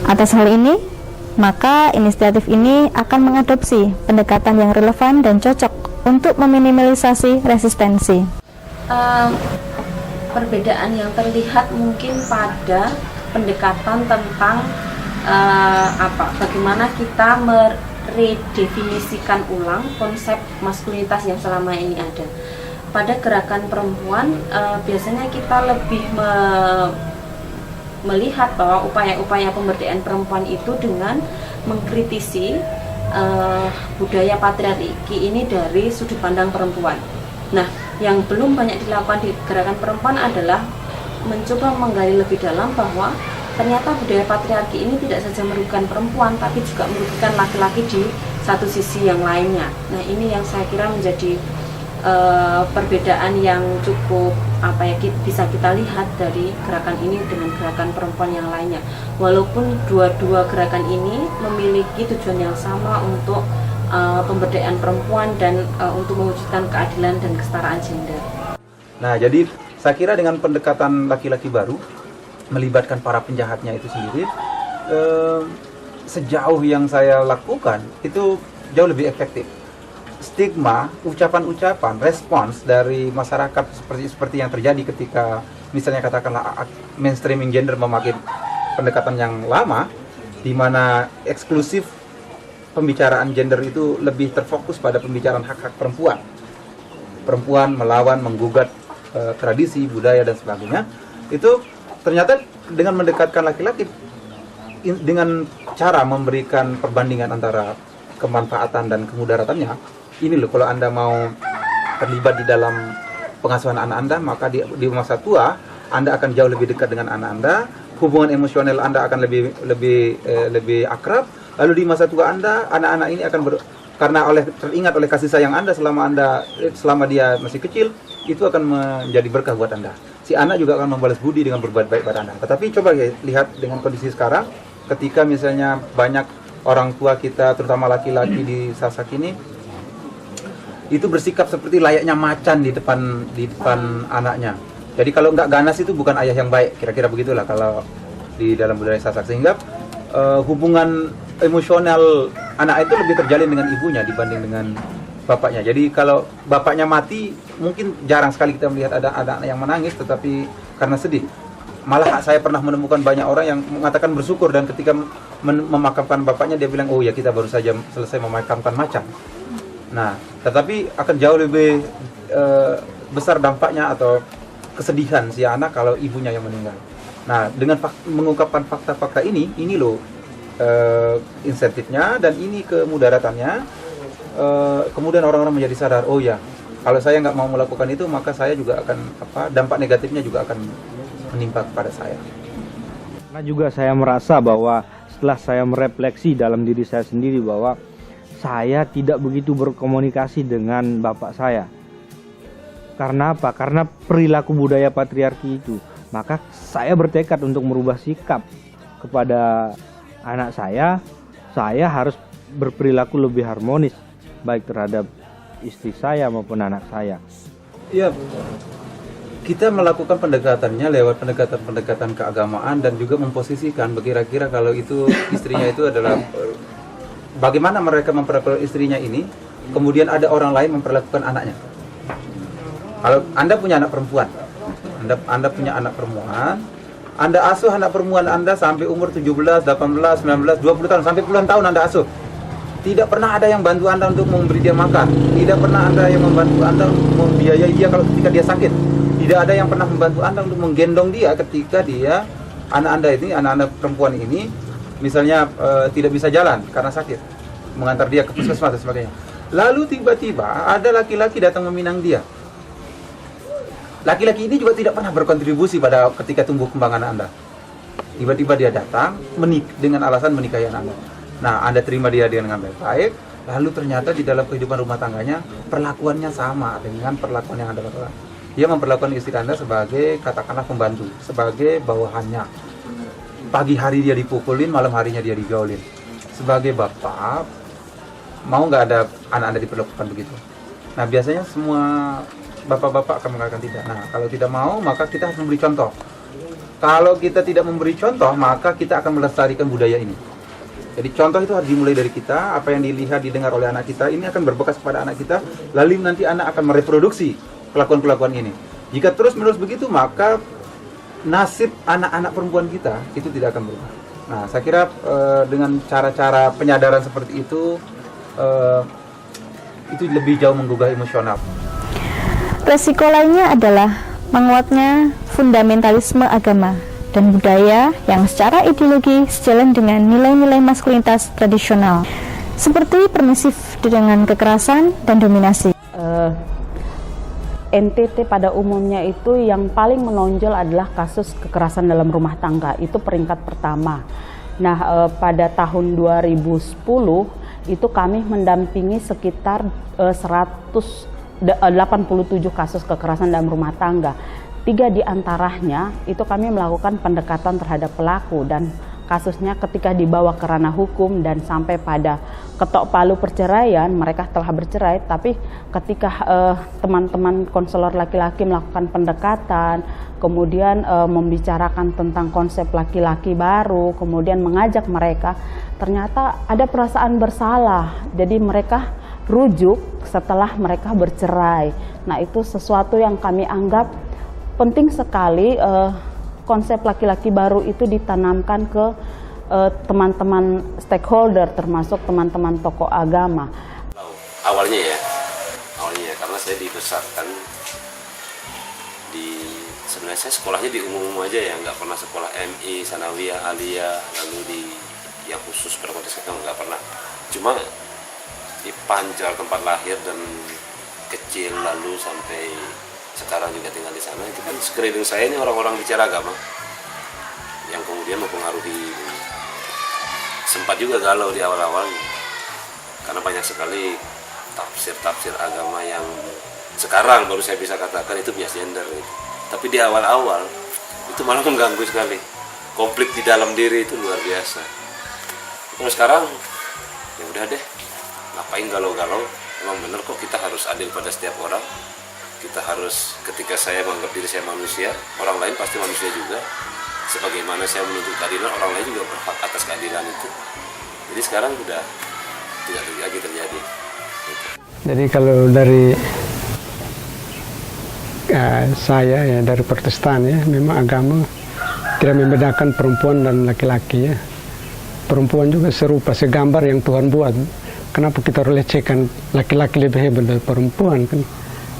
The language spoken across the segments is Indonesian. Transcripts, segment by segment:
Atas hal ini, maka inisiatif ini akan mengadopsi pendekatan yang relevan dan cocok untuk meminimalisasi resistensi. Perbedaan yang terlihat mungkin pada pendekatan tentang bagaimana kita meredefinisikan ulang konsep maskulinitas yang selama ini ada. Pada gerakan perempuan, biasanya kita lebih melihat bahwa upaya-upaya pemberdayaan perempuan itu dengan mengkritisi budaya patriarki ini dari sudut pandang perempuan. Nah, yang belum banyak dilakukan di gerakan perempuan adalah mencoba menggali lebih dalam bahwa ternyata budaya patriarki ini tidak saja merugikan perempuan, tapi juga merugikan laki-laki di satu sisi yang lainnya. Nah, ini yang saya kira menjadi perbedaan yang cukup bisa kita lihat dari gerakan ini dengan gerakan perempuan yang lainnya. Walaupun dua-dua gerakan ini memiliki tujuan yang sama untuk pemberdayaan perempuan dan untuk mewujudkan keadilan dan kesetaraan gender. Nah, jadi saya kira dengan pendekatan laki-laki baru melibatkan para penjahatnya itu sendiri, sejauh yang saya lakukan itu jauh lebih efektif. Stigma, ucapan-ucapan, respons dari masyarakat seperti yang terjadi ketika misalnya katakanlah mainstreaming gender memakai pendekatan yang lama, di mana eksklusif pembicaraan gender itu lebih terfokus pada pembicaraan hak-hak perempuan. Perempuan melawan, menggugat tradisi, budaya dan sebagainya. Itu ternyata dengan mendekatkan laki-laki dengan cara memberikan perbandingan antara kemanfaatan dan kemudaratannya. Ini loh, kalau Anda mau terlibat di dalam pengasuhan anak Anda, maka di masa tua Anda akan jauh lebih dekat dengan anak Anda, hubungan emosional Anda akan lebih akrab. Lalu di masa tua Anda, anak-anak ini akan karena teringat oleh kasih sayang Anda selama dia masih kecil, itu akan menjadi berkah buat Anda. Si anak juga akan membalas budi dengan berbuat baik pada Anda. Tetapi coba ya, lihat dengan kondisi sekarang, ketika misalnya banyak orang tua kita, terutama laki-laki di Sasak ini, itu bersikap seperti layaknya macan di depan anaknya. Jadi kalau nggak ganas itu bukan ayah yang baik, kira-kira begitulah kalau di dalam budaya Sasak. Sehingga hubungan emosional anak itu lebih terjalin dengan ibunya dibanding dengan bapaknya. Jadi kalau bapaknya mati, mungkin jarang sekali kita melihat ada anak yang menangis, tetapi karena sedih. Malah saya pernah menemukan banyak orang yang mengatakan bersyukur, dan ketika memakamkan bapaknya dia bilang, oh ya, kita baru saja selesai memakamkan macan. Nah, tetapi akan jauh lebih besar dampaknya atau kesedihan si anak kalau ibunya yang meninggal. Nah, dengan mengungkapkan fakta-fakta ini loh insentifnya dan ini kemudaratannya. Kemudian orang-orang menjadi sadar, oh ya, kalau saya nggak mau melakukan itu, maka saya juga akan dampak negatifnya juga akan menimpa kepada saya. Karena juga saya merasa bahwa setelah saya merefleksi dalam diri saya sendiri bahwa saya tidak begitu berkomunikasi dengan bapak saya. Karena apa? Karena perilaku budaya patriarki itu. Maka saya bertekad untuk merubah sikap kepada anak saya. Saya harus berperilaku lebih harmonis, baik terhadap istri saya maupun anak saya. Iya, kita melakukan pendekatannya lewat pendekatan keagamaan dan juga memposisikan kira-kira kalau itu istrinya itu adalah bagaimana mereka memperlakukan istrinya ini, kemudian ada orang lain memperlakukan anaknya. Kalau Anda punya anak perempuan, Anda punya anak perempuan, Anda asuh anak perempuan Anda sampai umur 17, 18, 19, 20 tahun, sampai puluhan tahun Anda asuh. Tidak pernah ada yang bantu Anda untuk memberi dia makan. Tidak pernah ada yang membantu Anda untuk membiayai dia ketika dia sakit. Tidak ada yang pernah membantu Anda untuk menggendong dia ketika dia, anak-anak perempuan ini, misalnya tidak bisa jalan karena sakit, mengantar dia ke puskesmas dan sebagainya. Lalu tiba-tiba ada laki-laki datang meminang dia. Laki-laki ini juga tidak pernah berkontribusi pada ketika tumbuh kembang anak Anda. Tiba-tiba dia datang dengan alasan menikahi anak Anda. Nah, Anda terima dia dengan baik-baik, lalu ternyata di dalam kehidupan rumah tangganya perlakuannya sama dengan perlakuan yang Anda lakukan. Dia memperlakukan istri Anda sebagai katakanlah pembantu, sebagai bawahannya. Pagi hari dia dipukulin, malam harinya dia digaulin. Sebagai bapak, mau nggak ada anak Anda diperlakukan begitu? Nah, biasanya semua bapak-bapak akan mengatakan tidak. Nah, kalau tidak mau, maka kita harus memberi contoh. Kalau kita tidak memberi contoh, maka kita akan melestarikan budaya ini. Jadi contoh itu harus dimulai dari kita. Apa yang dilihat, didengar oleh anak kita, ini akan berbekas pada anak kita. Lalu nanti anak akan mereproduksi kelakuan-kelakuan ini. Jika terus-menerus begitu, maka nasib anak-anak perempuan kita itu tidak akan berubah. Nah, saya kira dengan cara-cara penyadaran seperti itu lebih jauh menggugah emosional. Resiko lainnya adalah menguatnya fundamentalisme agama dan budaya yang secara ideologi sejalan dengan nilai-nilai maskulinitas tradisional, seperti permisif dengan kekerasan dan dominasi. NTT pada umumnya itu yang paling menonjol adalah kasus kekerasan dalam rumah tangga, itu peringkat pertama. Nah, pada tahun 2010 itu kami mendampingi sekitar 187 kasus kekerasan dalam rumah tangga. 3 di antaranya itu kami melakukan pendekatan terhadap pelaku, dan kasusnya ketika dibawa ke ranah hukum dan sampai pada ketok palu perceraian, mereka telah bercerai, tapi ketika teman-teman konselor laki-laki melakukan pendekatan, kemudian membicarakan tentang konsep laki-laki baru, kemudian mengajak mereka, ternyata ada perasaan bersalah, jadi mereka rujuk setelah mereka bercerai. Nah, itu sesuatu yang kami anggap penting sekali, konsep laki-laki baru itu ditanamkan ke teman-teman stakeholder, termasuk teman-teman tokoh agama. Awalnya karena saya dibesarkan sebenarnya saya sekolahnya di umum aja ya, nggak pernah sekolah MI, Sanawiyah, Aliyah, lalu di yang khusus berkonteks itu nggak pernah. Cuma di Pancar tempat lahir dan kecil, lalu sampai sekarang juga tinggal di sana, itu kan sekeliling saya ini orang-orang bicara agama yang kemudian mempengaruhi. Sempat juga galau di awal-awalnya karena banyak sekali tafsir agama yang sekarang baru saya bisa katakan itu bias gender gitu. Tapi di awal-awal itu malah mengganggu sekali, konflik di dalam diri itu luar biasa. Terus sekarang ya udah deh, ngapain galau-galau, emang bener kok kita harus adil pada setiap orang. Kita harus, ketika saya menganggap diri saya manusia, orang lain pasti manusia juga. Sebagaimana saya menuntut keadilan, orang lain juga berhak atas keadilan itu. Jadi sekarang sudah tidak lagi terjadi. Jadi kalau dari saya ya, dari Protestan ya, memang agama tidak membedakan perempuan dan laki-laki ya. Perempuan juga serupa, segambar yang Tuhan buat. Kenapa kita relecehkan laki-laki lebih hebat dari perempuan kan?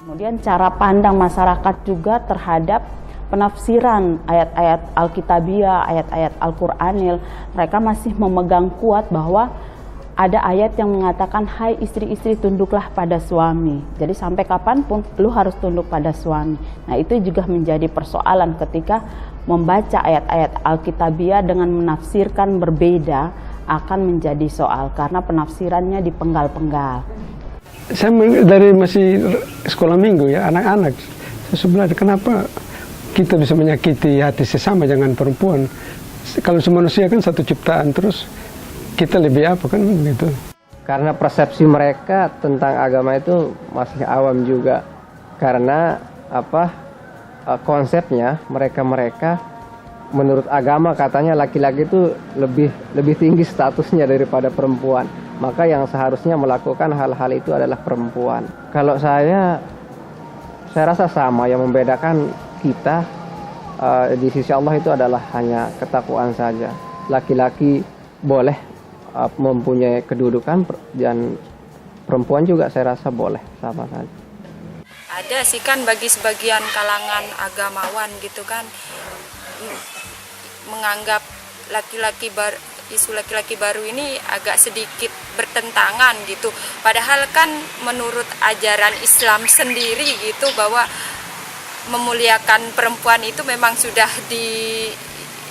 Kemudian cara pandang masyarakat juga terhadap penafsiran ayat-ayat Alkitabiah, ayat-ayat Al-Quranil. Mereka masih memegang kuat bahwa ada ayat yang mengatakan, hai istri-istri tunduklah pada suami. Jadi sampai kapanpun lu harus tunduk pada suami. Nah, itu juga menjadi persoalan ketika membaca ayat-ayat Alkitabiah dengan menafsirkan berbeda akan menjadi soal karena penafsirannya dipenggal-penggal. Saya dari masih sekolah minggu ya, anak-anak sebenarnya kenapa kita bisa menyakiti hati sesama, jangan perempuan. Kalau manusia kan satu ciptaan, terus kita lebih apa kan gitu. Karena persepsi mereka tentang agama itu masih awam juga. Karena konsepnya mereka menurut agama katanya laki-laki itu lebih tinggi statusnya daripada perempuan. Maka yang seharusnya melakukan hal-hal itu adalah perempuan. Kalau saya rasa sama, yang membedakan kita di sisi Allah itu adalah hanya ketakwaan saja. Laki-laki boleh mempunyai kedudukan dan perempuan juga saya rasa boleh, sama saja. Ada sih kan bagi sebagian kalangan agamawan gitu kan menganggap isu laki-laki baru ini agak sedikit bertentangan gitu. Padahal kan menurut ajaran Islam sendiri gitu bahwa memuliakan perempuan itu memang sudah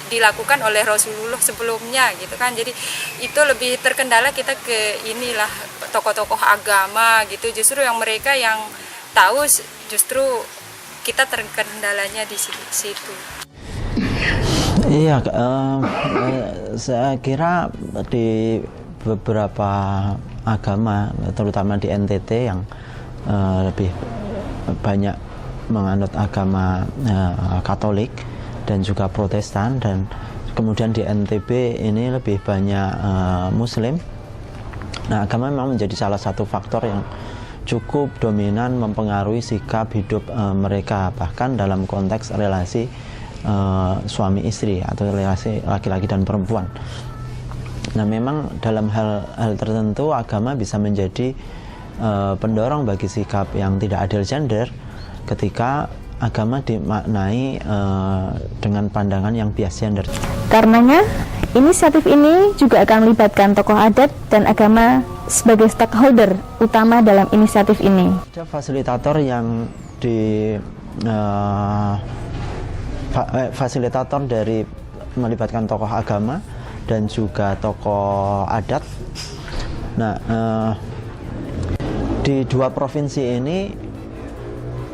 dilakukan oleh Rasulullah sebelumnya gitu kan. Jadi itu lebih terkendala kita ke inilah tokoh-tokoh agama gitu. Justru yang mereka yang tahu, justru kita terkendalanya di situ. Iya, saya kira di beberapa agama, terutama di NTT yang lebih banyak menganut agama Katolik, dan juga Protestan, dan kemudian di NTB ini lebih banyak Muslim. Nah, agama memang menjadi salah satu faktor yang cukup dominan mempengaruhi sikap hidup mereka, bahkan dalam konteks relasi suami istri atau relasi laki-laki dan perempuan. Nah, memang dalam hal tertentu agama bisa menjadi pendorong bagi sikap yang tidak adil gender ketika agama dimaknai dengan pandangan yang bias gender. Karenanya, inisiatif ini juga akan melibatkan tokoh adat dan agama sebagai stakeholder utama dalam inisiatif ini. Ada fasilitator yang fasilitator dari melibatkan tokoh agama dan juga tokoh adat. Nah, di dua provinsi ini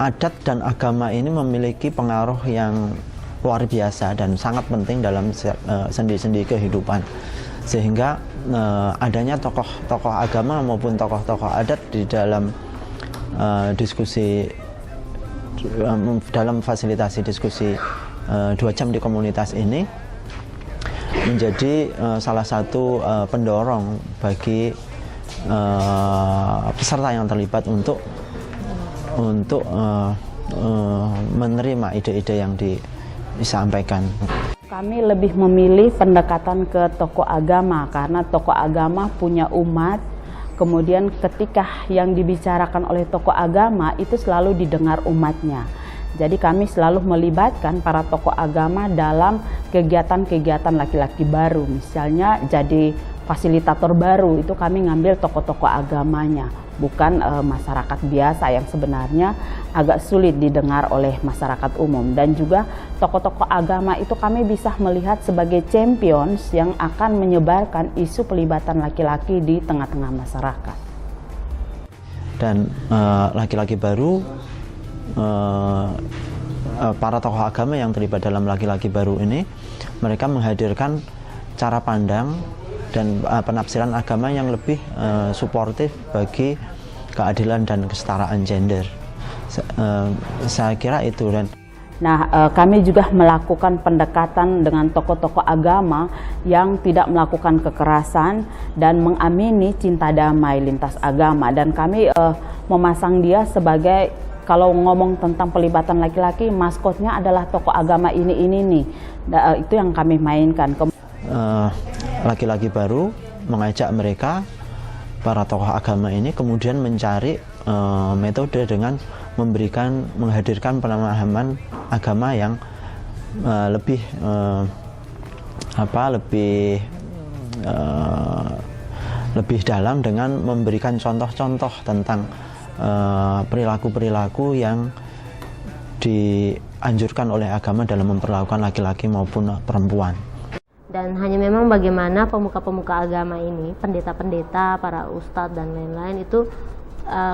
adat dan agama ini memiliki pengaruh yang luar biasa dan sangat penting dalam sendi-sendi kehidupan, sehingga adanya tokoh-tokoh agama maupun tokoh-tokoh adat di dalam diskusi dalam fasilitasi diskusi 2 jam di komunitas ini menjadi salah satu pendorong bagi peserta yang terlibat untuk menerima ide-ide yang disampaikan. Kami lebih memilih pendekatan ke tokoh agama karena tokoh agama punya umat. Kemudian ketika yang dibicarakan oleh tokoh agama itu selalu didengar umatnya. Jadi kami selalu melibatkan para tokoh agama dalam kegiatan-kegiatan laki-laki baru. Misalnya jadi fasilitator baru, itu kami ngambil tokoh-tokoh agamanya, bukan masyarakat biasa yang sebenarnya agak sulit didengar oleh masyarakat umum. Dan juga tokoh-tokoh agama itu kami bisa melihat sebagai champions yang akan menyebarkan isu pelibatan laki-laki di tengah-tengah masyarakat. Dan laki-laki baru, para tokoh agama yang terlibat dalam laki-laki baru ini, mereka menghadirkan cara pandang dan penafsiran agama yang lebih suportif bagi keadilan dan kesetaraan gender. Saya kira itu. Dan kami juga melakukan pendekatan dengan tokoh-tokoh agama yang tidak melakukan kekerasan dan mengamini cinta damai lintas agama, dan kami memasang dia sebagai, kalau ngomong tentang pelibatan laki-laki, maskotnya adalah tokoh agama ini nih. Itu yang kami mainkan. Laki-laki baru mengajak mereka, para tokoh agama ini, kemudian mencari metode dengan menghadirkan pemahaman agama yang lebih dalam, dengan memberikan contoh-contoh tentang perilaku-perilaku yang dianjurkan oleh agama dalam memperlakukan laki-laki maupun perempuan. Dan hanya memang bagaimana pemuka-pemuka agama ini, pendeta-pendeta, para ustadz dan lain-lain itu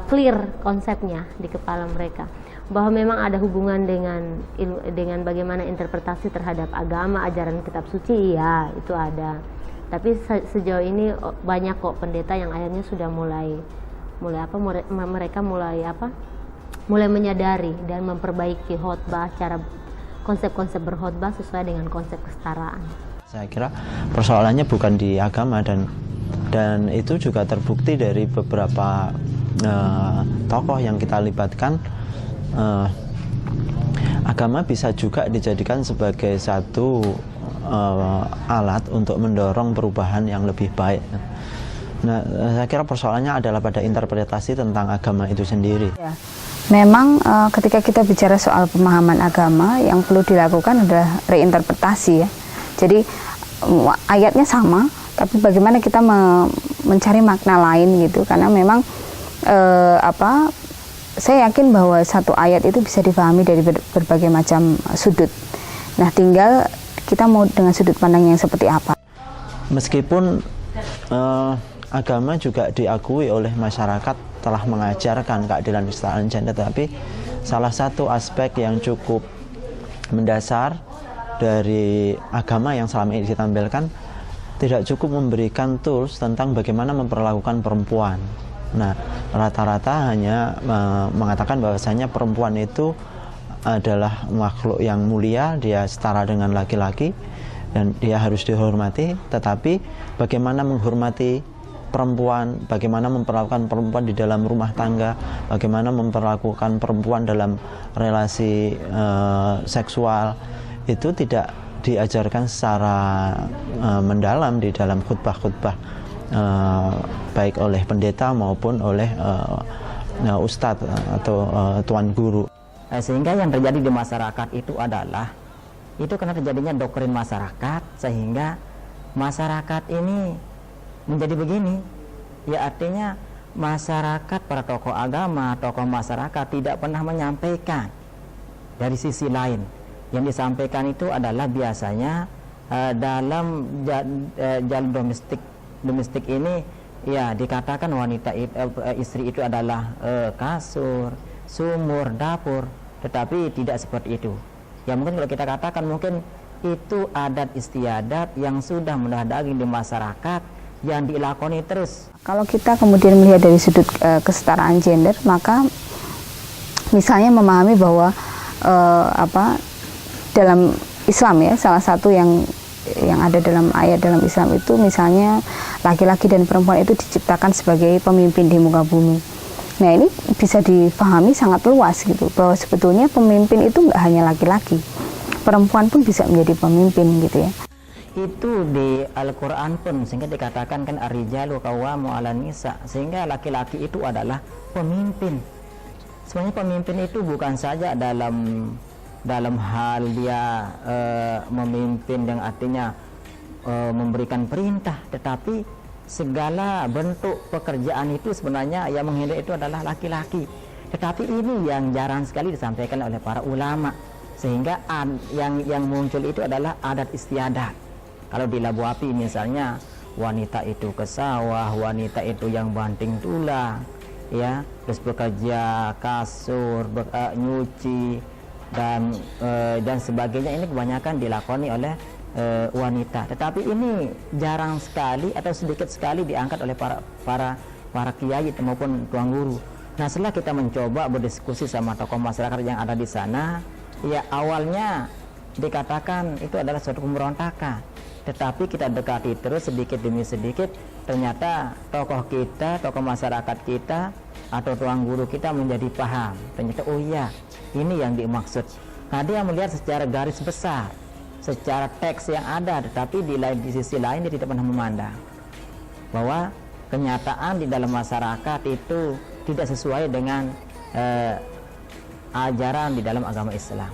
clear konsepnya di kepala mereka, bahwa memang ada hubungan dengan bagaimana interpretasi terhadap agama, ajaran kitab suci, ya itu ada. Tapi sejauh ini banyak kok pendeta yang akhirnya sudah mulai menyadari dan memperbaiki khotbah, cara konsep-konsep berkhotbah sesuai dengan konsep kesetaraan. Saya kira persoalannya bukan di agama, dan itu juga terbukti dari beberapa tokoh yang kita libatkan. Agama bisa juga dijadikan sebagai satu alat untuk mendorong perubahan yang lebih baik. Nah, saya kira persoalannya adalah pada interpretasi tentang agama itu sendiri. Ya. Memang ketika kita bicara soal pemahaman agama, yang perlu dilakukan adalah reinterpretasi, ya. Jadi ayatnya sama, tapi bagaimana kita mencari makna lain gitu, karena memang saya yakin bahwa satu ayat itu bisa dipahami dari berbagai macam sudut. Nah, tinggal kita mau dengan sudut pandang yang seperti apa. Meskipun agama juga diakui oleh masyarakat telah mengajarkan keadilan kesetaraan gender, tapi salah satu aspek yang cukup mendasar dari agama yang selama ini ditampilkan tidak cukup memberikan tools tentang bagaimana memperlakukan perempuan. Nah, rata-rata hanya mengatakan bahwasanya perempuan itu adalah makhluk yang mulia, dia setara dengan laki-laki dan dia harus dihormati. Tetapi bagaimana menghormati perempuan, bagaimana memperlakukan perempuan di dalam rumah tangga, bagaimana memperlakukan perempuan dalam relasi seksual, itu tidak diajarkan secara mendalam di dalam khutbah-khutbah baik oleh pendeta maupun oleh ustadz atau tuan guru. Sehingga yang terjadi di masyarakat itu adalah karena terjadinya doktrin masyarakat, sehingga masyarakat ini menjadi begini. Ya, artinya masyarakat, para tokoh agama, tokoh masyarakat tidak pernah menyampaikan dari sisi lain. Yang disampaikan itu adalah biasanya dalam jalur domestik ini, ya dikatakan wanita istri itu adalah kasur, sumur, dapur, tetapi tidak seperti itu. Ya mungkin kalau kita katakan mungkin itu adat istiadat yang sudah mendarah daging di masyarakat yang dilakoni terus. Kalau kita kemudian melihat dari sudut kesetaraan gender, maka misalnya memahami bahwa dalam Islam ya, salah satu yang ada dalam ayat dalam Islam itu misalnya laki-laki dan perempuan itu diciptakan sebagai pemimpin di muka bumi. Nah, ini bisa difahami sangat luas gitu, bahwa sebetulnya pemimpin itu nggak hanya laki-laki, perempuan pun bisa menjadi pemimpin gitu ya. Itu di Al-Quran pun sehingga dikatakan kan ar-rijalu qawwamu 'alan nisa, sehingga laki-laki itu adalah pemimpin. Sebenarnya pemimpin itu bukan saja dalam hal dia memimpin yang artinya memberikan perintah, tetapi segala bentuk pekerjaan itu sebenarnya yang menghendaki itu adalah laki-laki. Tetapi ini yang jarang sekali disampaikan oleh para ulama, sehingga yang muncul itu adalah adat istiadat. Kalau di Labu Api misalnya, wanita itu ke sawah, wanita itu yang banting tulang, ya, terus bekerja kasur, nyuci dan sebagainya. Ini kebanyakan dilakoni oleh wanita, tetapi ini jarang sekali atau sedikit sekali diangkat oleh para kiai maupun tuan guru. Nah, setelah kita mencoba berdiskusi sama tokoh masyarakat yang ada di sana, ya awalnya dikatakan itu adalah suatu pemberontakan, tetapi kita dekati terus sedikit demi sedikit, ternyata tokoh kita, tokoh masyarakat kita atau tuan guru kita menjadi paham, ternyata oh iya, ini yang dimaksud. Nah, dia melihat secara garis besar, secara teks yang ada, tetapi di sisi lain dia tidak pernah memandang bahwa kenyataan di dalam masyarakat itu tidak sesuai dengan ajaran di dalam agama Islam.